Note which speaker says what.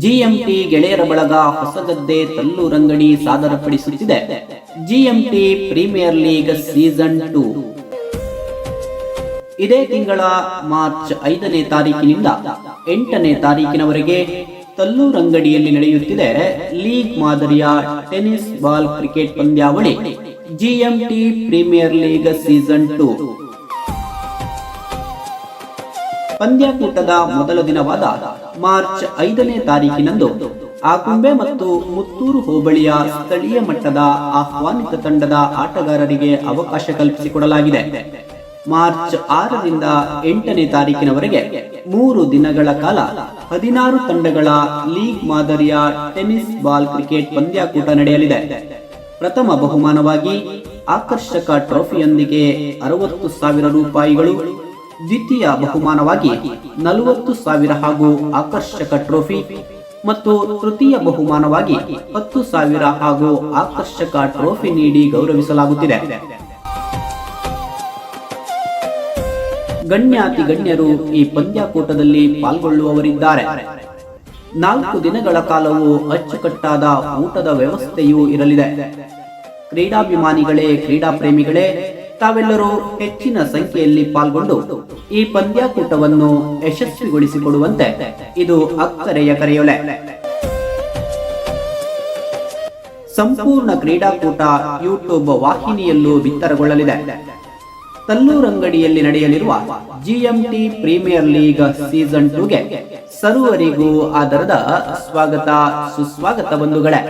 Speaker 1: GMT ಗೆಳೆಯರ ಬಳಗ Hosagadde ತಲ್ಲೂರಂಗಡಿ ಸಾದರಪಡಿಸುತ್ತಿದೆ GMT premier league season 2. ಇದೇ ತಿಂಗಳ ಮಾರ್ಚ್ 5ನೇ ತಾರೀಕಿನಿಂದ 8ನೇ ತಾರೀಕಿನವರೆಗೆ ತಲ್ಲೂರಂಗಡಿಯಲ್ಲಿ ನಡೆಯುತ್ತಿದೆ ಲೀಗ್ ಮಾದರಿಯ ಟೆನ್ನಿಸ್ ಬಾಲ್ ಕ್ರಿಕೆಟ್ ಪಂದ್ಯಾವಳಿ ಜಿಎಂಟಿ ಪ್ರೀಮಿಯರ್ ಲೀಗ್ ಸೀಸನ್ 2. ಪಂದ್ಯಾಕೂಟದ ಮೊದಲ ದಿನವಾದ ಮಾರ್ಚ್ 5ನೇ ತಾರೀಕಿನಂದು ಆಗುಂಬೆ ಮತ್ತು ಮುತ್ತೂರು ಹೋಬಳಿಯ ಸ್ಥಳೀಯ ಮಟ್ಟದ ಆಹ್ವಾನಿತ ತಂಡದ ಆಟಗಾರರಿಗೆ ಅವಕಾಶ ಕಲ್ಪಿಸಿಕೊಡಲಾಗಿದೆ. ಮಾರ್ಚ್ 6ರಿಂದ 8ನೇ ತಾರೀಕಿನವರೆಗೆ 3 ದಿನಗಳ ಕಾಲ 16 ತಂಡಗಳ ಲೀಗ್ ಮಾದರಿಯ ಟೆನ್ನಿಸ್ ಬಾಲ್ ಕ್ರಿಕೆಟ್ ಪಂದ್ಯಾಕೂಟ ನಡೆಯಲಿದೆ. ಪ್ರಥಮ ಬಹುಮಾನವಾಗಿ ಆಕರ್ಷಕ ಟ್ರೋಫಿಯೊಂದಿಗೆ 60,000 ರೂಪಾಯಿಗಳು, ದ್ವಿತೀಯ ಬಹುಮಾನವಾಗಿ 40,000 ಹಾಗೂ ಆಕರ್ಷಕ ಟ್ರೋಫಿ ಮತ್ತು ತೃತೀಯ ಬಹುಮಾನವಾಗಿ 10,000 ಹಾಗೂ ಆಕರ್ಷಕ ಟ್ರೋಫಿ ನೀಡಿ ಗೌರವಿಸಲಾಗುತ್ತಿದೆ. ಗಣ್ಯಾತಿ ಗಣ್ಯರು ಈ ಪಂದ್ಯಾಕೂಟದಲ್ಲಿ ಪಾಲ್ಗೊಳ್ಳುವವರಿದ್ದಾರೆ. 4 ದಿನಗಳ ಕಾಲವು ಅಚ್ಚುಕಟ್ಟಾದ ಊಟದ ವ್ಯವಸ್ಥೆಯೂ ಇರಲಿದೆ. ಕ್ರೀಡಾಭಿಮಾನಿಗಳೇ, ಕ್ರೀಡಾ ಪ್ರೇಮಿಗಳೇ, ತಾವೆಲ್ಲರೂ ಹೆಚ್ಚಿನ ಸಂಖ್ಯೆಯಲ್ಲಿ ಪಾಲ್ಗೊಂಡು ಈ ಪಂದ್ಯಾಕೂಟವನ್ನು ಯಶಸ್ವಿಗೊಳಿಸಿಕೊಡುವಂತೆ ಇದು ಅಕ್ಕರೆಯ ಕರೆಯೊಲೆ. ಸಂಪೂರ್ಣ ಕ್ರೀಡಾಕೂಟ ಯೂಟ್ಯೂಬ್ ವಾಹಿನಿಯಲ್ಲೂ ಬಿತ್ತರಗೊಳ್ಳಲಿದೆ. ತಲ್ಲೂರಂಗಡಿಯಲ್ಲಿ ನಡೆಯಲಿರುವ ಜಿಎಂಟಿ ಪ್ರೀಮಿಯರ್ ಲೀಗ್ ಸೀಸನ್ 2ಗೆ ಸರ್ವರಿಗೂ ಆದರದ ಸ್ವಾಗತ, ಸುಸ್ವಾಗತ ಬಂಧುಗಳೇ.